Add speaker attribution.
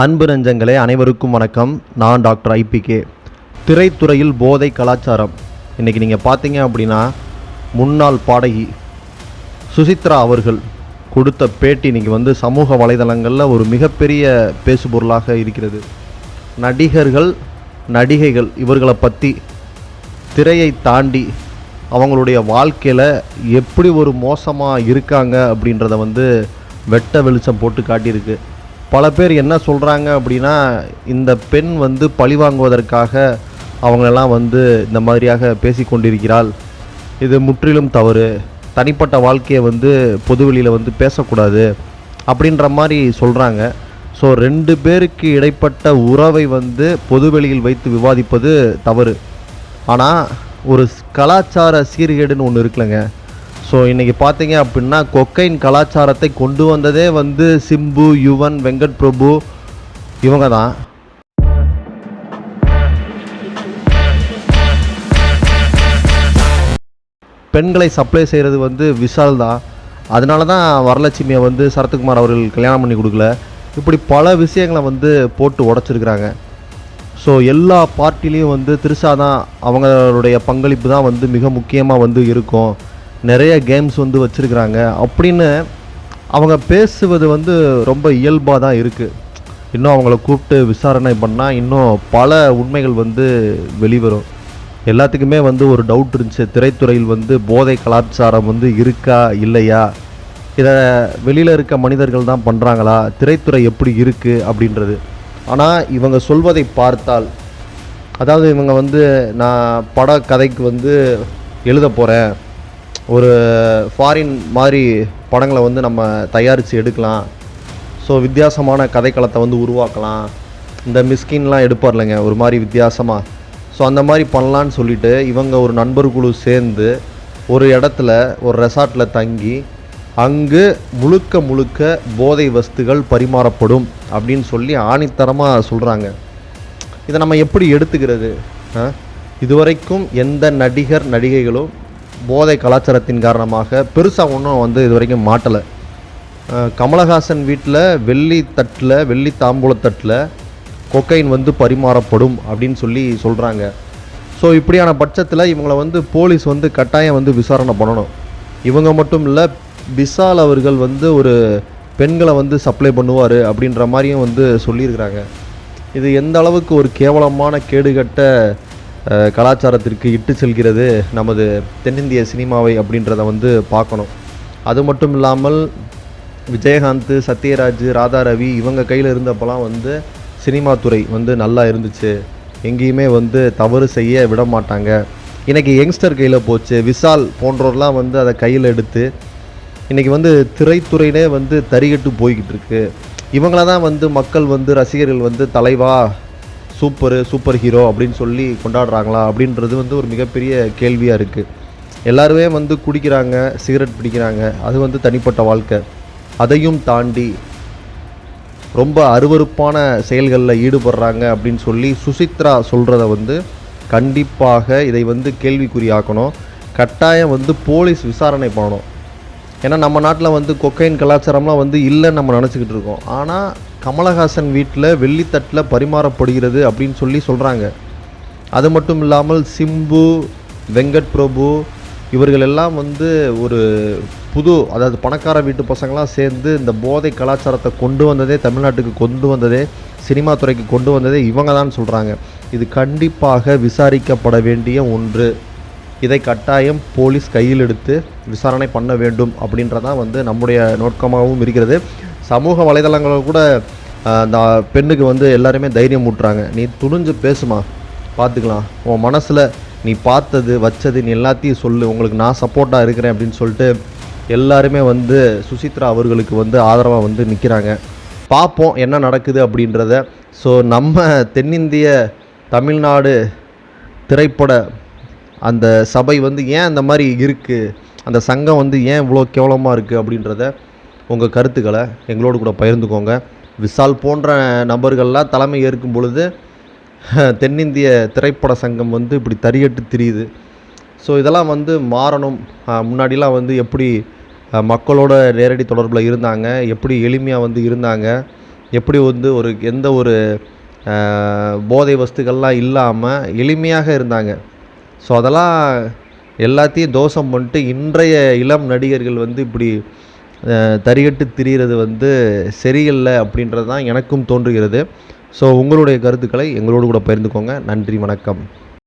Speaker 1: அன்பு நெஞ்சங்களே அனைவருக்கும் வணக்கம். நான் டாக்டர் ஐபிகே. திரைத்துறையில் போதை கலாச்சாரம். இன்றைக்கி நீங்கள் பார்த்தீங்க அப்படின்னா, முன்னாள் பாடகி சுசித்ரா அவர்கள் கொடுத்த பேட்டி இன்றைக்கி சமூக வலைதளங்களில் ஒரு மிகப்பெரிய பேசுபொருளாக இருக்கிறது. நடிகர்கள், நடிகைகள் இவர்களை பற்றி திரையை தாண்டி அவங்களுடைய வாழ்க்கையில் எப்படி ஒரு மோசமாக இருக்காங்க அப்படின்றத வெட்ட வெளிச்சம் போட்டு காட்டியிருக்கு. பல பேர் என்ன சொல்கிறாங்க அப்படின்னா, இந்த பெண் பழிவாங்குவதற்காக அவங்களெல்லாம் இந்த மாதிரியாக பேசி கொண்டிருக்கிறாள். இது முற்றிலும் தவறு. தனிப்பட்ட வாழ்க்கையை பொதுவெளியில் பேசக்கூடாது அப்படின்ற மாதிரி சொல்கிறாங்க. ஸோ 2 பேருக்கு இடைப்பட்ட உறவை பொதுவெளியில் வைத்து விவாதிப்பது தவறு. ஆனால் ஒரு கலாச்சார சீர்கேடுன்னு ஒன்று இருக்குல்லங்க. ஸோ இன்றைக்கி பார்த்தீங்க அப்படின்னா, கொக்கைன் கலாச்சாரத்தை கொண்டு வந்ததே சிம்பு, யுவன், வெங்கட் பிரபு இவங்க தான். பெண்களை சப்ளை செய்கிறது விஷால் தான். அதனால தான் வரலட்சுமியை சரத்குமார் அவர்கள் கல்யாணம் பண்ணி கொடுக்கல. இப்படி பல விஷயங்களை போட்டு உடச்சிருக்கிறாங்க. ஸோ எல்லா பார்ட்டிலையும் திருஷா தான், அவங்களுடைய பங்களிப்பு தான் மிக முக்கியமாக இருக்கும். நிறைய கேம்ஸ் வச்சுருக்கிறாங்க அப்படின்னு அவங்க பேசுவது ரொம்ப இயல்பாக தான் இருக்குது. இன்னும் அவங்கள கூப்பிட்டு விசாரணை பண்ணால் இன்னும் பல உண்மைகள் வெளிவரும். எல்லாத்துக்குமே ஒரு டவுட் இருந்துச்சு, திரைத்துறையில் போதை கலாச்சாரம் இருக்கா இல்லையா, இதை வெளியில் இருக்க மனிதர்கள் தான் பண்ணுறாங்களா, திரைத்துறை எப்படி இருக்குது அப்படின்றது. ஆனால் இவங்க சொல்வதை பார்த்தால், அதாவது இவங்க நான் பட கதைக்கு எழுத போகிறேன், ஒரு ஃபாரின் மாதிரி படங்களை நம்ம தயாரித்து எடுக்கலாம், ஸோ வித்தியாசமான கதைக்களத்தை உருவாக்கலாம், இந்த மிஸ்கின்லாம் எடுப்பார்லைங்க ஒரு மாதிரி வித்தியாசமாக, ஸோ அந்த மாதிரி பண்ணலான்னு சொல்லிவிட்டு இவங்க ஒரு நண்பர் குழு சேர்ந்து ஒரு இடத்துல ஒரு ரெசார்ட்டில் தங்கி அங்கு முழுக்க போதை வஸ்துகள் பரிமாறப்படும் அப்படின்னு சொல்லி ஆணித்தரமாக சொல்கிறாங்க. இதை நம்ம எப்படி எடுத்துக்கிறது? இதுவரைக்கும் எந்த நடிகர் நடிகைகளும் போதை கலாச்சாரத்தின் காரணமாக பெருசாக ஒன்றும் இது வரைக்கும் மாட்டலை. கமலஹாசன் வீட்டில் வெள்ளி தாம்பூலத்தட்டில் கொக்கைன் பரிமாறப்படும் அப்படின்னு சொல்லி சொல்கிறாங்க. ஸோ இப்படியான பட்சத்தில் இவங்களை போலீஸ் கட்டாயம் விசாரணை பண்ணணும். இவங்க மட்டும் இல்லை, விஷால் அவர்கள் ஒரு பெண்களை சப்ளை பண்ணுவார் அப்படின்ற மாதிரியும் சொல்லியிருக்கிறாங்க. இது எந்த அளவுக்கு ஒரு கேவலமான கேடுகட்ட கலாச்சாரத்திற்கு இட்டு செல்கிறது நமது தென்னிந்திய சினிமாவை அப்படின்றத பார்க்கணும். அது மட்டும் இல்லாமல் விஜயகாந்த், சத்யராஜ், ராதா ரவி இவங்க கையில் இருந்தப்போலாம் சினிமா துறை நல்லா இருந்துச்சு, எங்கேயுமே தவறு செய்ய விட மாட்டாங்க. இன்றைக்கி யங்ஸ்டர் கையில் போச்சு. விஷால் போன்றவர்லாம் அதை கையில் எடுத்து இன்றைக்கி திரைத்துறையினே தறிகட்டு போய்கிட்டு இருக்கு. இவங்கள தான் மக்கள் ரசிகர்கள் தலைவா, சூப்பர் ஹீரோ அப்படின்னு சொல்லி கொண்டாடுறாங்களா அப்படின்றது ஒரு மிகப்பெரிய கேள்வியாக இருக்குது. எல்லாருமே குடிக்கிறாங்க, சிகரெட் பிடிக்கிறாங்க, அது தனிப்பட்ட வாழ்க்கை. அதையும் தாண்டி ரொம்ப அருவருப்பான செயல்களில் ஈடுபடுறாங்க அப்படின்னு சொல்லி சுசித்ரா சொல்கிறத கண்டிப்பாக இதை கேள்விக்குறியாக்கணும். கட்டாயம் போலீஸ் விசாரணை பண்ணணும். ஏன்னா நம்ம நாட்டில் கொக்கைன் கலாச்சாரம்லாம் இல்லைன்னு நம்ம நினச்சிக்கிட்டு இருக்கோம். ஆனால் கமலஹாசன் வீட்டில் வெள்ளித்தட்டில் பரிமாறப்படுகிறது அப்படின்னு சொல்கிறாங்க. அது மட்டும் இல்லாமல் சிம்பு, வெங்கட் பிரபு இவர்கள் எல்லாம் ஒரு அதாவது பணக்கார வீட்டு பசங்களாம் சேர்ந்து இந்த போதை கலாச்சாரத்தை கொண்டு வந்ததே, தமிழ்நாட்டுக்கு கொண்டு வந்ததே, சினிமா துறைக்கு கொண்டு வந்ததே இவங்க தான் சொல்கிறாங்க. இது கண்டிப்பாக விசாரிக்கப்பட வேண்டிய ஒன்று. இதை கட்டாயம் போலீஸ் கையில் எடுத்து விசாரணை பண்ண வேண்டும் அப்படின்றதான் நம்முடைய நோக்கமாகவும் இருக்கிறது. சமூக வலைதளங்களில் கூட அந்த பெண்ணுக்கு எல்லாருமே தைரியம் ஊட்டுறாங்க, நீ துணிஞ்சு பேசுமா, பார்த்துக்கலாம், உன் மனசில் நீ பார்த்தது வச்சது நீ எல்லாத்தையும் சொல்லு, உங்களுக்கு நான் சப்போர்ட்டாக இருக்கிறேன் அப்படின்னு சொல்லிட்டு எல்லாருமே சுசித்ரா அவர்களுக்கு ஆதரவாக நிற்கிறாங்க. பார்ப்போம் என்ன நடக்குது அப்படின்றத. ஸோ நம்ம தென்னிந்திய தமிழ்நாடு திரைப்பட அந்த சபை ஏன் அந்த மாதிரி இருக்குது, அந்த சங்கம் ஏன் இவ்வளோ கேவலமாக இருக்குது அப்படின்றத உங்கள் கருத்துக்களை எங்களோடு கூட பகிர்ந்துக்கோங்க. விஷால் போன்ற நபர்கள்லாம் தலைமை ஏற்கும் பொழுது தென்னிந்திய திரைப்பட சங்கம் இப்படி தறியட்டு திரியுது. ஸோ இதெல்லாம் மாறணும். முன்னாடிலாம் எப்படி மக்களோட நேரடி தொடர்பில் இருந்தாங்க, எப்படி எளிமையாக இருந்தாங்க, எப்படி வந்து எந்த ஒரு போதை வஸ்துக்கள்லாம் இல்லாமல் எளிமையாக இருந்தாங்க. ஸோ அதெல்லாம் எல்லாத்தையும் தோஷம் பண்ணிட்டு இன்றைய இளம் நடிகர்கள் வந்து இப்படி தறிகட்டு திரிகிறது வந்து சரியில்ல அப்படின்றது தான் எனக்கும் தோன்றுகிறது. ஸோ உங்களுடைய கருத்துக்களை எங்களோடு கூட பகிர்ந்துக்கோங்க. நன்றி, வணக்கம்.